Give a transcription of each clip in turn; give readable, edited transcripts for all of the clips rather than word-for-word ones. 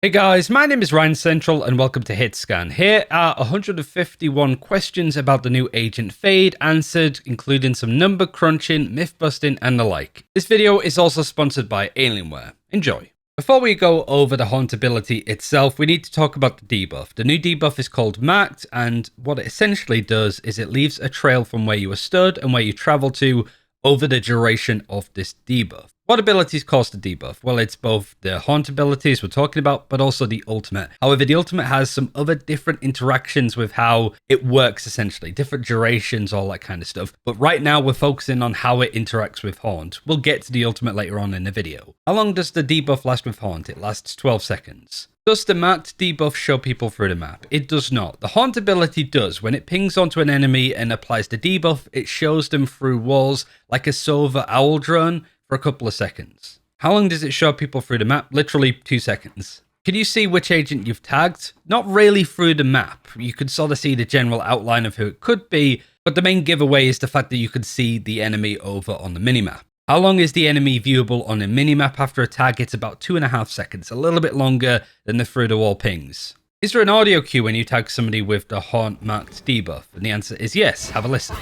Hey guys, my name is RyanCentral and welcome to HitScan. Here are 151 questions about the new Agent Fade answered, including some number crunching, myth busting and the like. This video is also sponsored by Alienware. Enjoy. Before we go over the haunt ability itself, we need to talk about the debuff. The new debuff is called Marked, and what it essentially does is it leaves a trail from where you were stood and where you travel to over the duration of this debuff. What abilities cause the debuff? Well, it's both the haunt abilities we're talking about, but also the ultimate. However, the ultimate has some other different interactions with how it works, essentially. Different durations, all that kind of stuff. But right now, we're focusing on how it interacts with haunt. We'll get to the ultimate later on in the video. How long does the debuff last with haunt? It lasts 12 seconds. Does the marked debuff show people through the map? It does not. The haunt ability does. When it pings onto an enemy and applies the debuff, it shows them through walls like a silver owl drone for a couple of seconds. How long does it show people through the map? Literally 2 seconds. Can you see which agent you've tagged? Not really through the map. You could sort of see the general outline of who it could be, but the main giveaway is the fact that you could see the enemy over on the minimap. How long is the enemy viewable on a minimap after a tag? It's about 2.5 seconds, a little bit longer than the through the wall pings. Is there an audio cue when you tag somebody with the haunt marked debuff? And the answer is yes. Have a listen.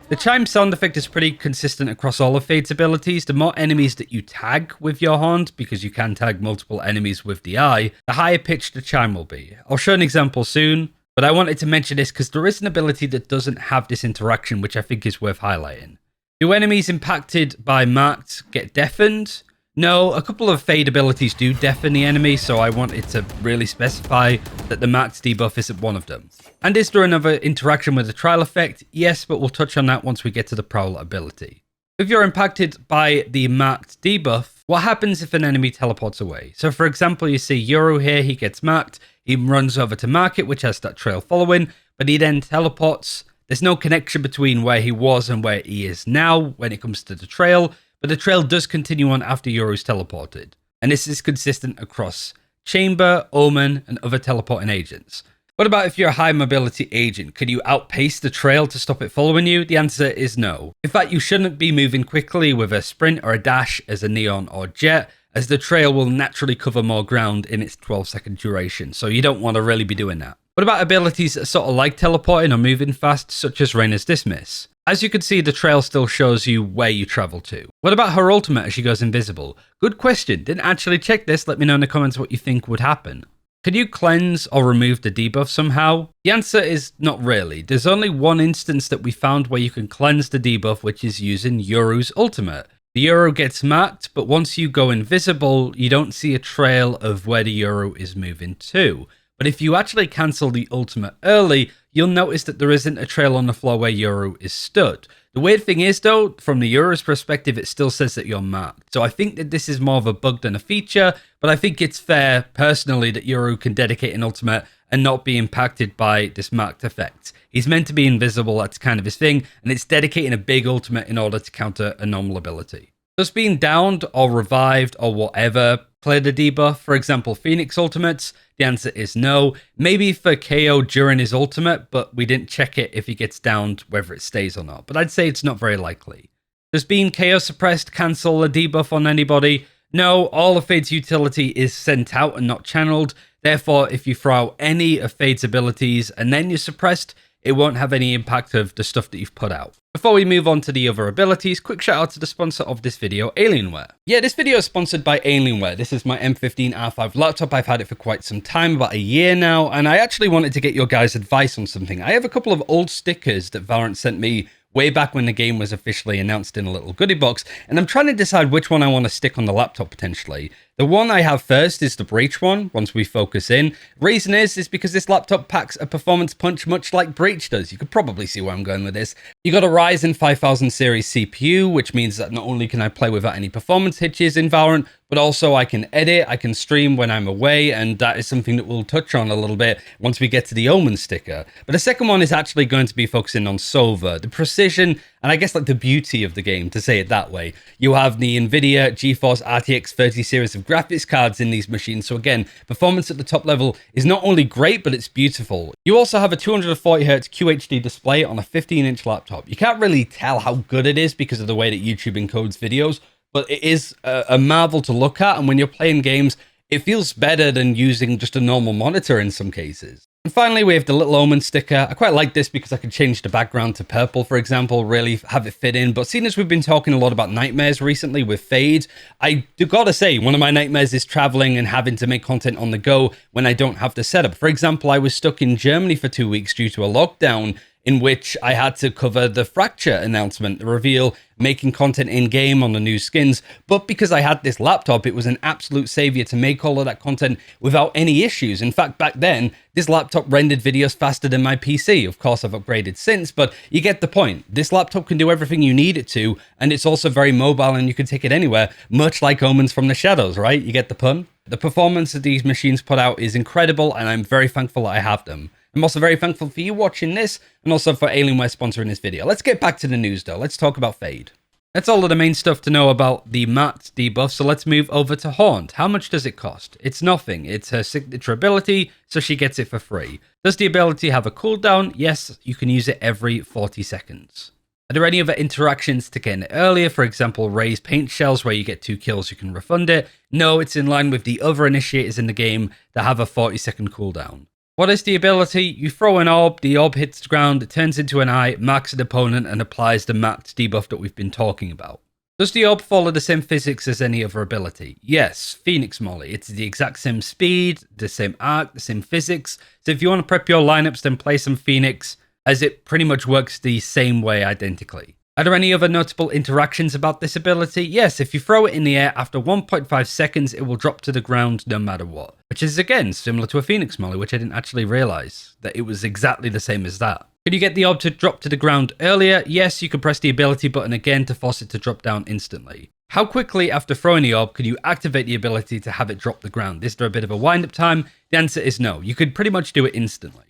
The chime sound effect is pretty consistent across all of Fade's abilities. The more enemies that you tag with your haunt, because you can tag multiple enemies with the eye, the higher pitched the chime will be. I'll show an example soon, but I wanted to mention this because there is an ability that doesn't have this interaction, which I think is worth highlighting. Do enemies impacted by marked get deafened? No, a couple of Fade abilities do deafen the enemy, so I wanted to really specify that the marked debuff isn't one of them. And is there another interaction with the trial effect? Yes, but we'll touch on that once we get to the Prowler ability. If you're impacted by the marked debuff, what happens if an enemy teleports away? So for example, you see Yoru here, he gets marked, he runs over to mark it, which has that trail following, but he then teleports. There's no connection between where he was and where he is now when it comes to the trail, but the trail does continue on after Yoru's teleported. And this is consistent across Chamber, Omen, and other teleporting agents. What about if you're a high mobility agent? Could you outpace the trail to stop it following you? The answer is no. In fact, you shouldn't be moving quickly with a sprint or a dash as a neon or jet, as the trail will naturally cover more ground in its 12-second duration, so you don't want to really be doing that. What about abilities that sort of like teleporting or moving fast, such as Reyna's Dismiss? As you can see, the trail still shows you where you travel to. What about her ultimate as she goes invisible? Good question. Didn't actually check this. Let me know in the comments what you think would happen. Could you cleanse or remove the debuff somehow? The answer is not really. There's only one instance that we found where you can cleanse the debuff, which is using Yoru's ultimate. The Yoru gets marked, but once you go invisible, you don't see a trail of where the Yoru is moving to. But if you actually cancel the ultimate early, you'll notice that there isn't a trail on the floor where Yoru is stood. The weird thing is though, from the Yoru's perspective, it still says that you're marked. So I think that this is more of a bug than a feature, but I think it's fair, personally, that Yoru can dedicate an ultimate and not be impacted by this marked effect. He's meant to be invisible, that's kind of his thing, and it's dedicating a big ultimate in order to counter a normal ability. Does being downed or revived or whatever clear the debuff? For example, Phoenix ultimates? The answer is no. Maybe for KO during his ultimate, but we didn't check it if he gets downed, whether it stays or not. But I'd say it's not very likely. Does being KO suppressed cancel a debuff on anybody? No, all of Fade's utility is sent out and not channeled. Therefore, if you throw out any of Fade's abilities and then you're suppressed, it won't have any impact of the stuff that you've put out. Before we move on to the other abilities, quick shout out to the sponsor of this video, Alienware. Yeah, this video is sponsored by Alienware. This is my M15R5 laptop. I've had it for quite some time, about a year now, and I actually wanted to get your guys' advice on something. I have a couple of old stickers that VALORANT sent me way back when the game was officially announced in a little goodie box, and I'm trying to decide which one I want to stick on the laptop potentially. The one I have first is the Breach one, once we focus in. Reason is because this laptop packs a performance punch much like Breach does. You could probably see where I'm going with this. You got a Ryzen 5000 series CPU, which means that not only can I play without any performance hitches in VALORANT, but also I can edit, I can stream when I'm away, and that is something that we'll touch on a little bit once we get to the Omen sticker. But the second one is actually going to be focusing on Sova, the precision, and I guess like the beauty of the game, to say it that way. You have the NVIDIA GeForce RTX 30 series of graphics cards in these machines, so again, performance at the top level is not only great, but it's beautiful. You also have a 240Hz QHD display on a 15-inch laptop. You can't really tell how good it is because of the way that YouTube encodes videos, but it is a marvel to look at, and when you're playing games, it feels better than using just a normal monitor in some cases. And finally, we have the little Omen sticker. I quite like this because I can change the background to purple, for example, really have it fit in. But seeing as we've been talking a lot about nightmares recently with Fade, I gotta say, one of my nightmares is traveling and having to make content on the go when I don't have the setup. For example, I was stuck in Germany for 2 weeks due to a lockdown in which I had to cover the Fracture announcement, the reveal, making content in-game on the new skins. But because I had this laptop, it was an absolute savior to make all of that content without any issues. In fact, back then, this laptop rendered videos faster than my PC. Of course, I've upgraded since, but you get the point. This laptop can do everything you need it to, and it's also very mobile and you can take it anywhere, much like Omens from the Shadows, right? You get the pun? The performance that these machines put out is incredible, and I'm very thankful that I have them. I'm also very thankful for you watching this, and also for Alienware sponsoring this video. Let's get back to the news though. Let's talk about Fade. That's all of the main stuff to know about the matte debuff, so let's move over to Haunt. How much does it cost? It's nothing. It's her signature ability, so she gets it for free. Does the ability have a cooldown? Yes, you can use it every 40 seconds. Are there any other interactions to get it earlier? For example, raise paint shells where you get 2 kills, you can refund it. No, it's in line with the other initiators in the game that have a 40-second cooldown. What is the ability? You throw an orb, the orb hits the ground, it turns into an eye, marks an opponent, and applies the max debuff that we've been talking about. Does the orb follow the same physics as any other ability? Yes, Phoenix Molly. It's the exact same speed, the same arc, the same physics. So if you want to prep your lineups, then play some Phoenix, as it pretty much works the same way identically. Are there any other notable interactions about this ability? Yes, if you throw it in the air, after 1.5 seconds, it will drop to the ground no matter what. Which is, again, similar to a Phoenix Molly, which I didn't actually realize that it was exactly the same as that. Could you get the orb to drop to the ground earlier? Yes, you can press the ability button again to force it to drop down instantly. How quickly after throwing the orb could you activate the ability to have it drop the ground? Is there a bit of a wind-up time? The answer is no. You could pretty much do it instantly.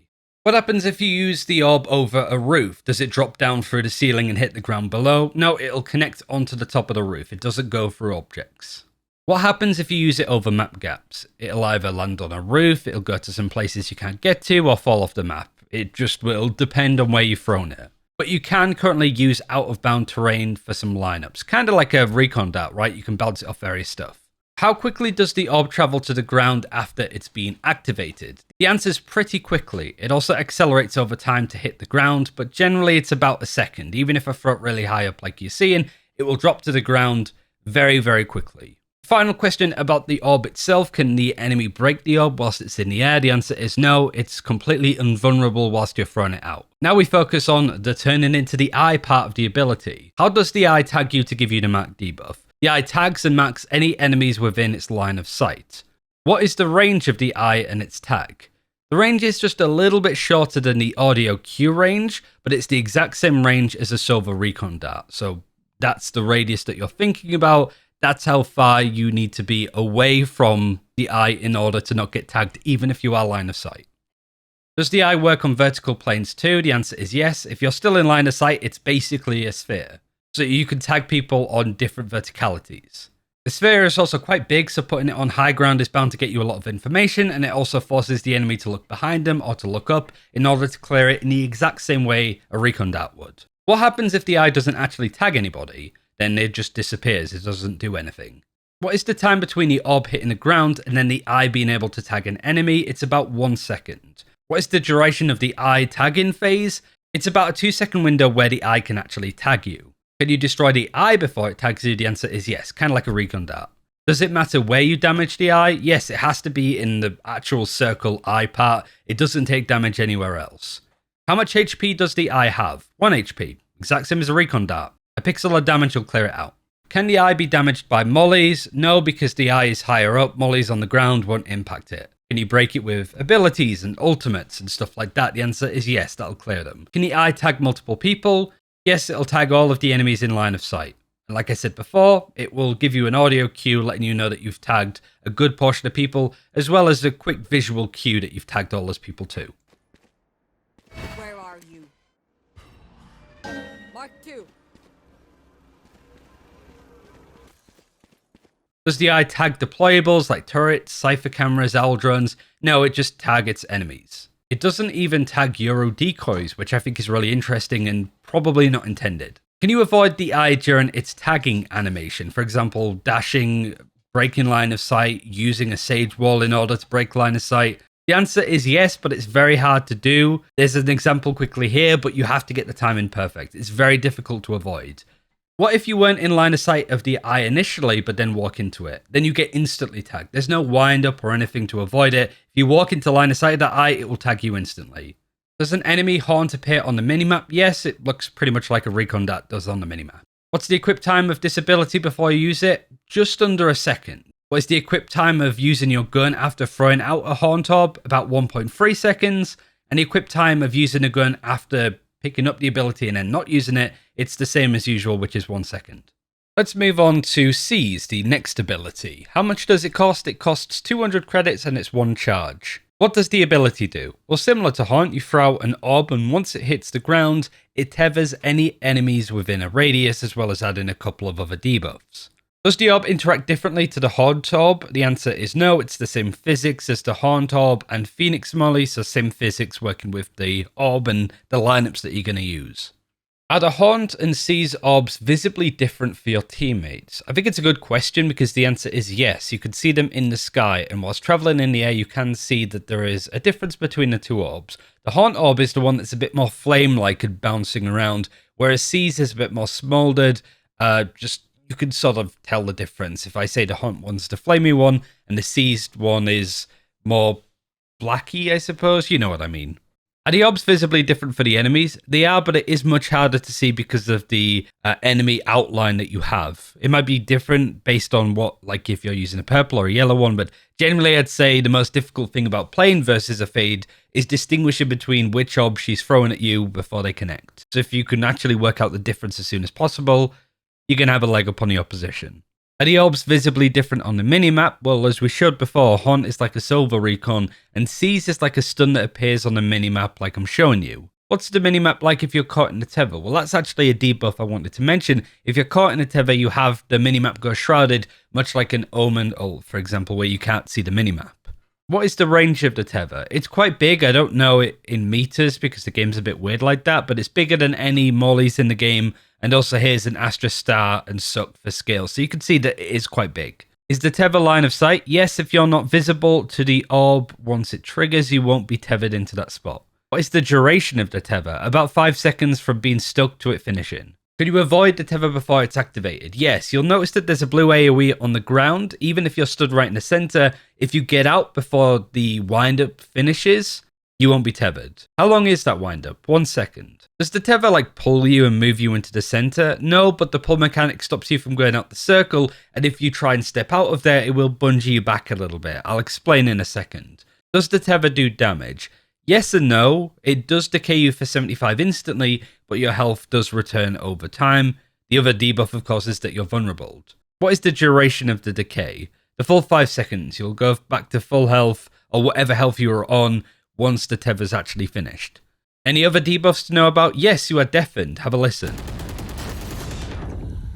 What happens if you use the orb over a roof? Does it drop down through the ceiling and hit the ground below? No, it'll connect onto the top of the roof. It doesn't go through objects. What happens if you use it over map gaps? It'll either land on a roof, it'll go to some places you can't get to, or fall off the map. It just will depend on where you've thrown it. But you can currently use out-of-bound terrain for some lineups. Kind of like a recon dart, right? You can bounce it off various stuff. How quickly does the orb travel to the ground after it's been activated? The answer is pretty quickly. It also accelerates over time to hit the ground, but generally it's about a second. Even if I throw it really high up like you're seeing, it will drop to the ground very, very quickly. Final question about the orb itself. Can the enemy break the orb whilst it's in the air? The answer is no. It's completely invulnerable whilst you're throwing it out. Now we focus on the turning into the eye part of the ability. How does the eye tag you to give you the max debuff? The eye tags and marks any enemies within its line of sight. What is the range of the eye and its tag? The range is just a little bit shorter than the audio cue range, but it's the exact same range as a silver recon dart. So that's the radius that you're thinking about. That's how far you need to be away from the eye in order to not get tagged, even if you are line of sight. Does the eye work on vertical planes too? The answer is yes. If you're still in line of sight, it's basically a sphere. So you can tag people on different verticalities. The sphere is also quite big, so putting it on high ground is bound to get you a lot of information, and it also forces the enemy to look behind them or to look up in order to clear it in the exact same way a recon dart would. What happens if the eye doesn't actually tag anybody? Then it just disappears, it doesn't do anything. What is the time between the orb hitting the ground and then the eye being able to tag an enemy? It's about 1 second. What is the duration of the eye tagging phase? It's about a 2-second window where the eye can actually tag you. Can you destroy the eye before it tags you? The answer is yes, kind of like a recon dart. Does it matter where you damage the eye? Yes, it has to be in the actual circle eye part. It doesn't take damage anywhere else. How much HP does the eye have? 1 HP, exact same as a recon dart. A pixel of damage will clear it out. Can the eye be damaged by mollies? No, because the eye is higher up. Mollies on the ground won't impact it. Can you break it with abilities and ultimates and stuff like that? The answer is yes, that'll clear them. Can the eye tag multiple people? Yes, it'll tag all of the enemies in line of sight. And like I said before, it will give you an audio cue letting you know that you've tagged a good portion of people, as well as a quick visual cue that you've tagged all those people too. Where are you? Mark 2. Does the eye tag deployables like turrets, Cipher cameras, owl drones? No, it just targets enemies. It doesn't even tag Euro decoys, which I think is really interesting and probably not intended. Can you avoid the eye during its tagging animation? For example, dashing, breaking line of sight, using a sage wall in order to break line of sight? The answer is yes, but it's very hard to do. There's an example quickly here, but you have to get the timing perfect. It's very difficult to avoid. What if you weren't in line of sight of the eye initially, but then walk into it? Then you get instantly tagged. There's no wind up or anything to avoid it. If you walk into line of sight of that eye, it will tag you instantly. Does an enemy haunt appear on the minimap? Yes, it looks pretty much like a recon dat does on the minimap. What's the equip time of this ability before you use it? Just under a second. What is the equip time of using your gun after throwing out a haunt orb? About 1.3 seconds. And the equip time of using a gun after picking up the ability and then not using it, it's the same as usual, which is 1 second. Let's move on to Seize, the next ability. How much does it cost? It costs 200 credits and it's 1 charge. What does the ability do? Well, similar to Haunt, you throw out an orb and once it hits the ground, it tethers any enemies within a radius as well as adding a couple of other debuffs. Does the orb interact differently to the Hardtop? The answer is no, it's the same physics as the Haunt orb and Phoenix Molly, so same physics working with the orb and the lineups that you're going to use. Are the Haunt and Seize orbs visibly different for your teammates? I think it's a good question because the answer is yes. You can see them in the sky, and whilst traveling in the air, you can see that there is a difference between the two orbs. The Haunt orb is the one that's a bit more flame-like and bouncing around, whereas Seize is a bit more smoldered. You can sort of tell the difference. If I say the Haunt one's the flamey one, and the Seized one is more blacky, I suppose. You know what I mean. Are the orbs visibly different for the enemies? They are, but it is much harder to see because of the enemy outline that you have. It might be different based on what, like if you're using a purple or a yellow one, but generally I'd say the most difficult thing about playing versus a Fade is distinguishing between which orb she's throwing at you before they connect. So if you can actually work out the difference as soon as possible, you're going to have a leg up on the opposition. Are the orbs visibly different on the minimap? Well, as we showed before, Haunt is like a silver recon, and Seize is like a stun that appears on the minimap like I'm showing you. What's the minimap like if you're caught in the Tether? Well, that's actually a debuff I wanted to mention. If you're caught in a Tether, you have the minimap go shrouded, much like an Omen ult, for example, where you can't see the minimap. What is the range of the Tether? It's quite big. I don't know it in meters because the game's a bit weird like that, but it's bigger than any mollies in the game. And also here's an Astra Star and Suck for scale. So you can see that it is quite big. Is the tether line of sight? Yes, if you're not visible to the orb once it triggers, you won't be tethered into that spot. What is the duration of the tether? About 5 seconds from being stuck to it finishing. Can you avoid the tether before it's activated? Yes, you'll notice that there's a blue AoE on the ground. Even if you're stood right in the center, if you get out before the wind-up finishes, you won't be tethered. How long is that wind-up? 1 second. Does the tether pull you and move you into the center? No, but the pull mechanic stops you from going out the circle, and if you try and step out of there, it will bungee you back a little bit. I'll explain in a second. Does the tether do damage? Yes and no. It does decay you for 75 instantly, but your health does return over time. The other debuff, of course, is that you're vulnerable. What is the duration of the decay? The full 5 seconds. You'll go back to full health, or whatever health you were on, once the tether's actually finished. Any other debuffs to know about? Yes, you are Deafened. Have a listen.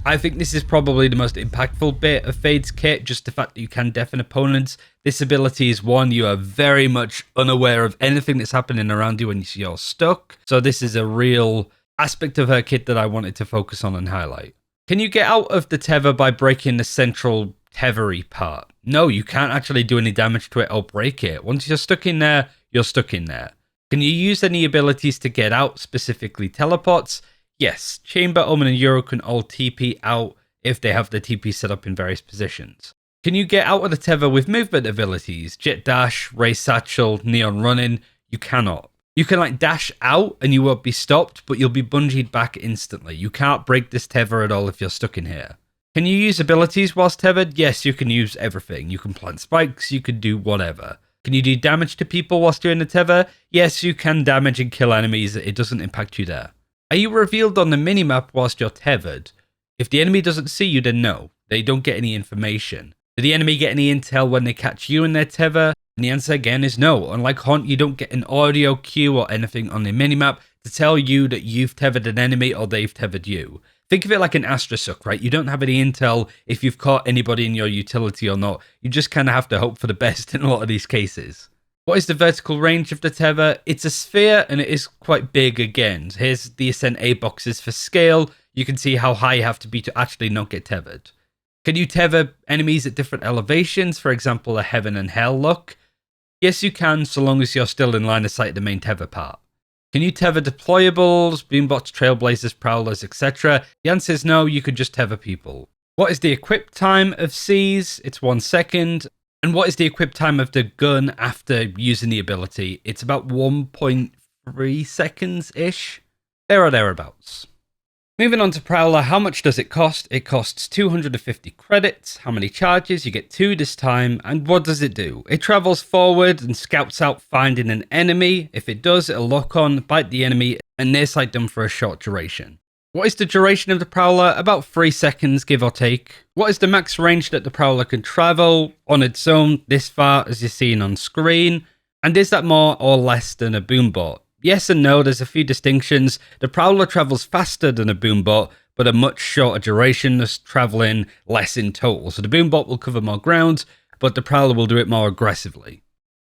I think this is probably the most impactful bit of Fade's kit, just the fact that you can deafen opponents. This ability is one you are very much unaware of anything that's happening around you when you're stuck. So this is a real aspect of her kit that I wanted to focus on and highlight. Can you get out of the tether by breaking the central tethery part? No, you can't actually do any damage to it or break it. Once you're stuck in there, you're stuck in there. Can you use any abilities to get out, specifically teleports? Yes, Chamber, Omen, and Euro can all TP out if they have the TP set up in various positions. Can you get out of the tether with movement abilities? Jet Dash, Ray Satchel, Neon Running? You cannot. You can dash out and you won't be stopped, but you'll be bungeed back instantly. You can't break this tether at all if you're stuck in here. Can you use abilities whilst tethered? Yes, you can use everything. You can plant spikes, you can do whatever. Can you do damage to people whilst you're in the tether? Yes, you can damage and kill enemies. It doesn't impact you there. Are you revealed on the minimap whilst you're tethered? If the enemy doesn't see you, then no. They don't get any information. Did the enemy get any intel when they catch you in their tether? And the answer again is no. Unlike Haunt, you don't get an audio cue or anything on the minimap to tell you that you've tethered an enemy or they've tethered you. Think of it like an Astra Suck, right? You don't have any intel if you've caught anybody in your utility or not. You just kind of have to hope for the best in a lot of these cases. What is the vertical range of the tether? It's a sphere and it is quite big again. Here's the Ascent A boxes for scale. You can see how high you have to be to actually not get tethered. Can you tether enemies at different elevations, for example a heaven and hell look? Yes you can, so long as you're still in line of sight of the main tether part. Can you tether deployables, boombots, trailblazers, prowlers, etc.? The answer is no, you could just tether people. What is the equip time of C's? It's 1 second. And what is the equip time of the gun after using the ability? It's about 1.3 seconds-ish. There or thereabouts. Moving on to Prowler, how much does it cost? It costs 250 credits. How many charges? You get 2 this time. And what does it do? It travels forward and scouts out finding an enemy. If it does, it'll lock on, bite the enemy, and nearsight them for a short duration. What is the duration of the Prowler? About 3 seconds, give or take. What is the max range that the Prowler can travel on its own this far, as you're seeing on screen? And is that more or less than a boombot? Yes and no, there's a few distinctions. The Prowler travels faster than a boombot, but a much shorter duration, thus traveling less in total. So the boombot will cover more ground, but the Prowler will do it more aggressively.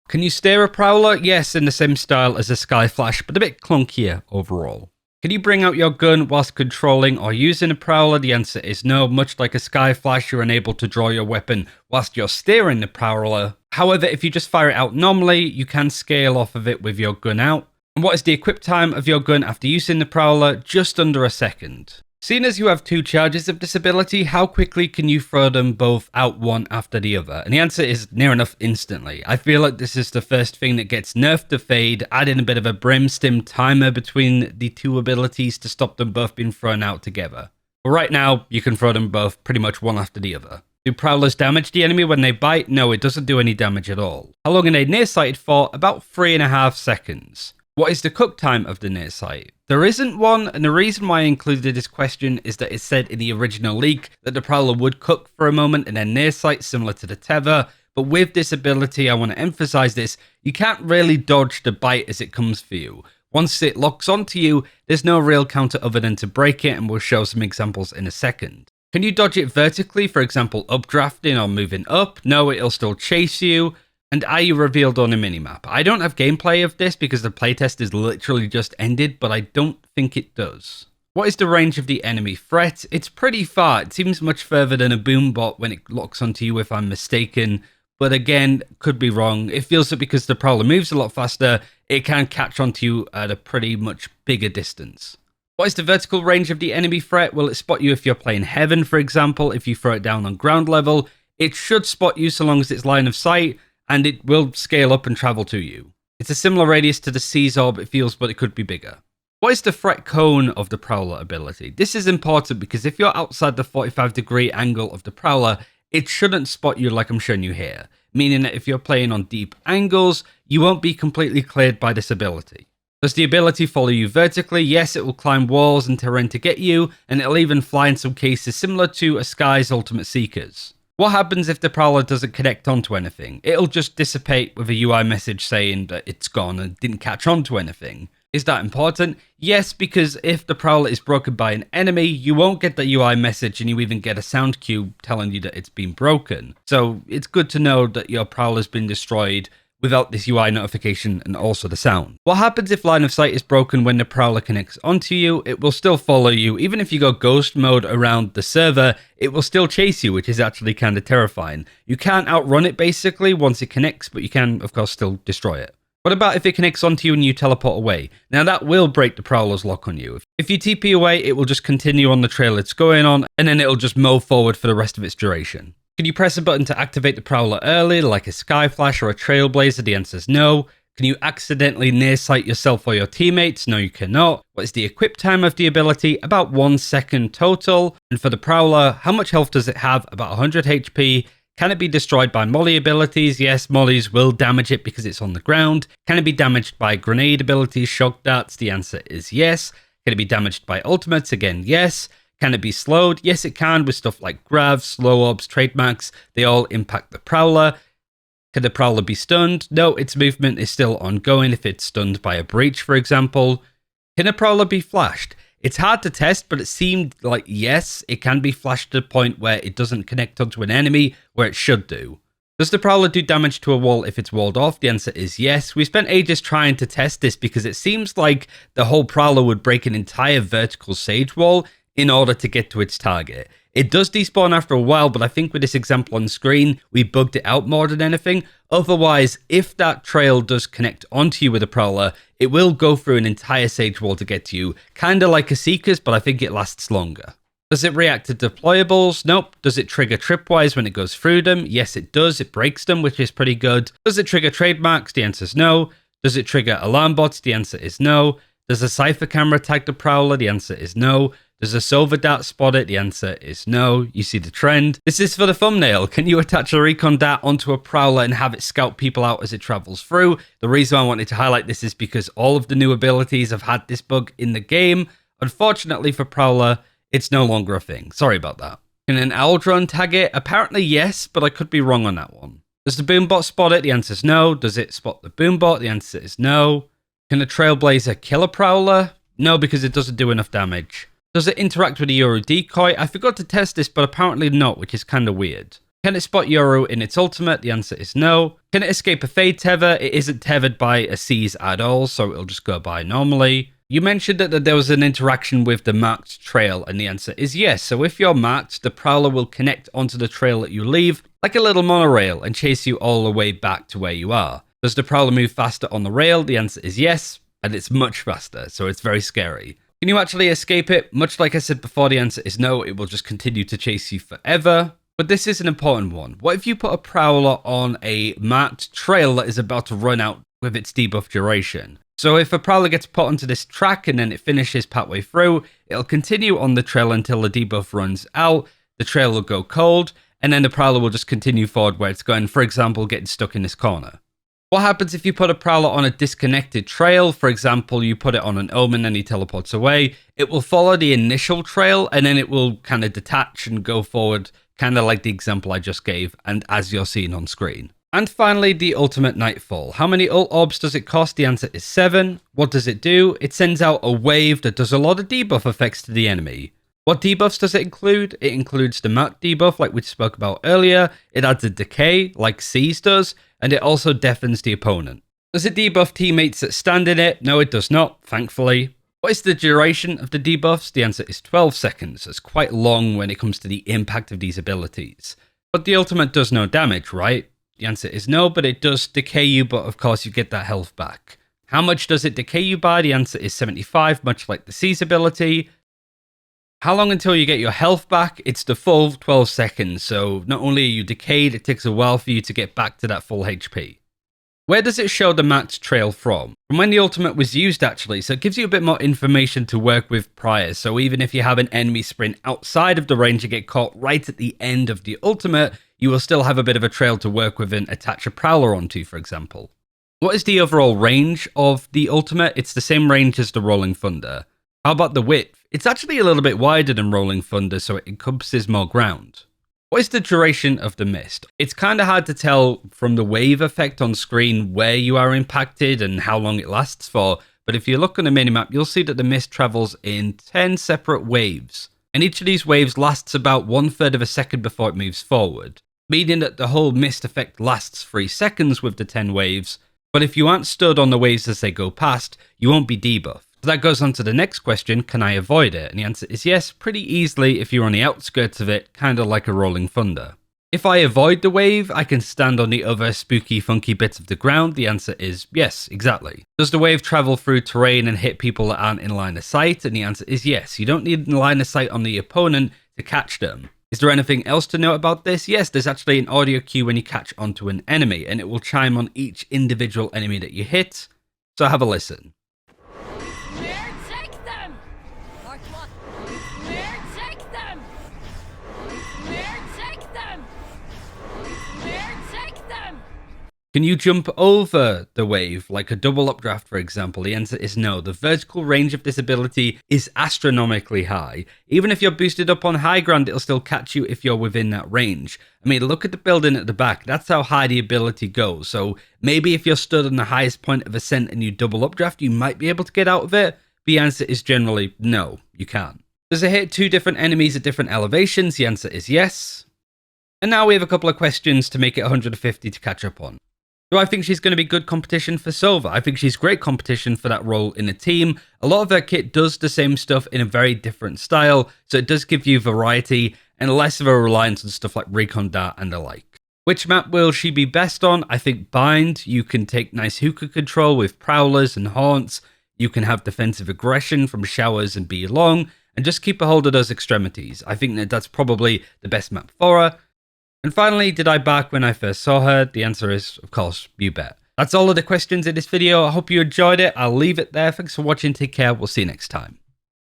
Can you steer a Prowler? Yes, in the same style as a Sky Flash, but a bit clunkier overall. Can you bring out your gun whilst controlling or using a Prowler? The answer is no. Much like a Sky Flash, you're unable to draw your weapon whilst you're steering the Prowler. However, if you just fire it out normally, you can scale off of it with your gun out. And what is the equip time of your gun after using the Prowler? Just under a second. Seeing as you have 2 charges of this ability, how quickly can you throw them both out one after the other? And the answer is near enough instantly. I feel like this is the first thing that gets nerfed to Fade, adding a bit of a brimstim timer between the 2 abilities to stop them both being thrown out together. But right now, you can throw them both pretty much one after the other. Do Prowlers damage the enemy when they bite? No, it doesn't do any damage at all. How long are they nearsighted for? About 3.5 seconds. What is the cook time of the nearsight? There isn't one, and the reason why I included this question is that it said in the original leak that the Prowler would cook for a moment and then nearsight, similar to the Tether. But with this ability, I want to emphasize this, you can't really dodge the bite as it comes for you. Once it locks onto you, there's no real counter other than to break it, and we'll show some examples in a second. Can you dodge it vertically, for example updrafting or moving up? No, it'll still chase you. And are you revealed on a minimap? I don't have gameplay of this because the playtest is literally just ended, but I don't think it does. What is the range of the enemy threat? It's pretty far. It seems much further than a boombot when it locks onto you, if I'm mistaken. But again, could be wrong. It feels that because the Prowler moves a lot faster, it can catch onto you at a pretty much bigger distance. What is the vertical range of the enemy threat? Will it spot you if you're playing Heaven, for example? If you throw it down on ground level, it should spot you so long as it's line of sight, and it will scale up and travel to you. It's a similar radius to the C's orb, it feels, but it could be bigger. What is the threat cone of the Prowler ability? This is important because if you're outside the 45-degree angle of the Prowler, it shouldn't spot you like I'm showing you here, meaning that if you're playing on deep angles, you won't be completely cleared by this ability. Does the ability follow you vertically? Yes, it will climb walls and terrain to get you, and it'll even fly in some cases, similar to a Sky's Ultimate Seekers. What happens if the Prowler doesn't connect onto anything? It'll just dissipate with a UI message saying that it's gone and didn't catch onto anything. Is that important? Yes, because if the Prowler is broken by an enemy, you won't get the UI message and you even get a sound cue telling you that it's been broken. So it's good to know that your Prowler's been destroyed without this UI notification and also the sound. What happens if line of sight is broken when the Prowler connects onto you? It will still follow you. Even if you go ghost mode around the server, it will still chase you, which is actually kind of terrifying. You can't outrun it basically once it connects, but you can of course still destroy it. What about if it connects onto you and you teleport away? Now that will break the Prowler's lock on you. If you TP away, it will just continue on the trail it's going on, and then it'll just mow forward for the rest of its duration. Can you press a button to activate the Prowler early, like a Sky Flash or a Trailblazer? The answer is no. Can you accidentally nearsight yourself or your teammates? No, you cannot. What is the equip time of the ability? About 1 second total. And for the Prowler, how much health does it have? About 100 HP. Can it be destroyed by molly abilities? Yes, mollies will damage it because it's on the ground. Can it be damaged by grenade abilities, shock darts? The answer is yes. Can it be damaged by ultimates? Again, yes. Can it be slowed? Yes, it can with stuff like Gravs, Slow Orbs, Trademarks. They all impact the Prowler. Can the Prowler be stunned? No, its movement is still ongoing if it's stunned by a breach, for example. Can a Prowler be flashed? It's hard to test, but it seemed like yes, it can be flashed to the point where it doesn't connect onto an enemy where it should do. Does the Prowler do damage to a wall if it's walled off? The answer is yes. We spent ages trying to test this because it seems like the whole Prowler would break an entire vertical sage wall in order to get to its target. It does despawn after a while, but I think with this example on screen, we bugged it out more than anything. Otherwise, if that trail does connect onto you with a Prowler, it will go through an entire Sage wall to get to you. Kinda like a Seeker's, but I think it lasts longer. Does it react to deployables? Nope. Does it trigger tripwires when it goes through them? Yes, it does. It breaks them, which is pretty good. Does it trigger trademarks? The answer is no. Does it trigger alarm bots? The answer is no. Does a Cipher camera tag the Prowler? The answer is no. Does a Silver Dart spot it? The answer is no. You see the trend. This is for the thumbnail. Can you attach a recon dart onto a Prowler and have it scout people out as it travels through? The reason I wanted to highlight this is because all of the new abilities have had this bug in the game. Unfortunately for Prowler, it's no longer a thing. Sorry about that. Can an owl drone tag it? Apparently yes, but I could be wrong on that one. Does the boombot spot it? The answer is no. Does it spot the boombot? The answer is no. Can a Trailblazer kill a Prowler? No, because it doesn't do enough damage. Does it interact with a Yoru decoy? I forgot to test this, but apparently not, which is kind of weird. Can it spot Yoru in its ultimate? The answer is no. Can it escape a Fade Tether? It isn't tethered by a Seize at all, so it'll just go by normally. You mentioned that there was an interaction with the marked trail, and the answer is yes. So if you're marked, the Prowler will connect onto the trail that you leave, like a little monorail, and chase you all the way back to where you are. Does the Prowler move faster on the rail? The answer is yes, and it's much faster, so it's very scary. Can you actually escape it? Much like I said before, the answer is no. It will just continue to chase you forever. But this is an important one. What if you put a Prowler on a marked trail that is about to run out with its debuff duration? So if a Prowler gets put onto this track and then it finishes partway through, it'll continue on the trail until the debuff runs out, the trail will go cold, and then the Prowler will just continue forward where it's going, for example, getting stuck in this corner. What happens if you put a Prowler on a disconnected trail? For example, you put it on an Omen and he teleports away. It will follow the initial trail and then it will kind of detach and go forward, kind of like the example I just gave and as you're seeing on screen. And finally, the ultimate Nightfall. How many ult orbs does it cost? The answer is 7. What does it do? It sends out a wave that does a lot of debuff effects to the enemy. What debuffs does it include? It includes the mark debuff like we spoke about earlier. It adds a decay like Seize does, and it also deafens the opponent. Does it debuff teammates that stand in it? No, it does not, thankfully. What is the duration of the debuffs? The answer is 12 seconds. It's quite long when it comes to the impact of these abilities. But the ultimate does no damage, right? The answer is no, but it does decay you, but of course you get that health back. How much does it decay you by? The answer is 75, much like the Seize ability. How long until you get your health back? It's the full 12 seconds, so not only are you decayed, it takes a while for you to get back to that full HP. Where does it show the marked trail from? From when the ultimate was used actually, so it gives you a bit more information to work with prior, so even if you have an enemy sprint outside of the range and get caught right at the end of the ultimate, you will still have a bit of a trail to work with and attach a Prowler onto, for example. What is the overall range of the ultimate? It's the same range as the Rolling Thunder. How about the width? It's actually a little bit wider than Rolling Thunder, so it encompasses more ground. What is the duration of the mist? It's kind of hard to tell from the wave effect on screen where you are impacted and how long it lasts for, but if you look on the minimap, you'll see that the mist travels in 10 separate waves, and each of these waves lasts about 1/3 of a second before it moves forward, meaning that the whole mist effect lasts 3 seconds with the 10 waves, but if you aren't stood on the waves as they go past, you won't be debuffed. So that goes on to the next question, can I avoid it? And the answer is yes, pretty easily if you're on the outskirts of it, kind of like a Rolling Thunder. If I avoid the wave, I can stand on the other spooky, funky bits of the ground. The answer is yes, exactly. Does the wave travel through terrain and hit people that aren't in line of sight? And the answer is yes. You don't need line of sight on the opponent to catch them. Is there anything else to note about this? Yes, there's actually an audio cue when you catch onto an enemy, and it will chime on each individual enemy that you hit. So have a listen. Can you jump over the wave, like a double updraft for example? The answer is no. The vertical range of this ability is astronomically high. Even if you're boosted up on high ground, it'll still catch you if you're within that range. I mean, look at the building at the back. That's how high the ability goes. So maybe if you're stood on the highest point of ascent and you double updraft, you might be able to get out of it. The answer is generally no, you can't. Does it hit 2 different enemies at different elevations? The answer is yes. And now we have a couple of questions to make it 150 to catch up on. Do I think she's going to be good competition for Sova? I think she's great competition for that role in a team. A lot of her kit does the same stuff in a very different style, so it does give you variety, and less of a reliance on stuff like Recon Dart and the like. Which map will she be best on? I think Bind. You can take nice hookah control with Prowlers and Haunts. You can have defensive aggression from Showers and be long, and just keep a hold of those extremities. I think that that's probably the best map for her. And finally, did I bark when I first saw her? The answer is, of course, you bet. That's all of the questions in this video. I hope you enjoyed it. I'll leave it there. Thanks for watching. Take care. We'll see you next time.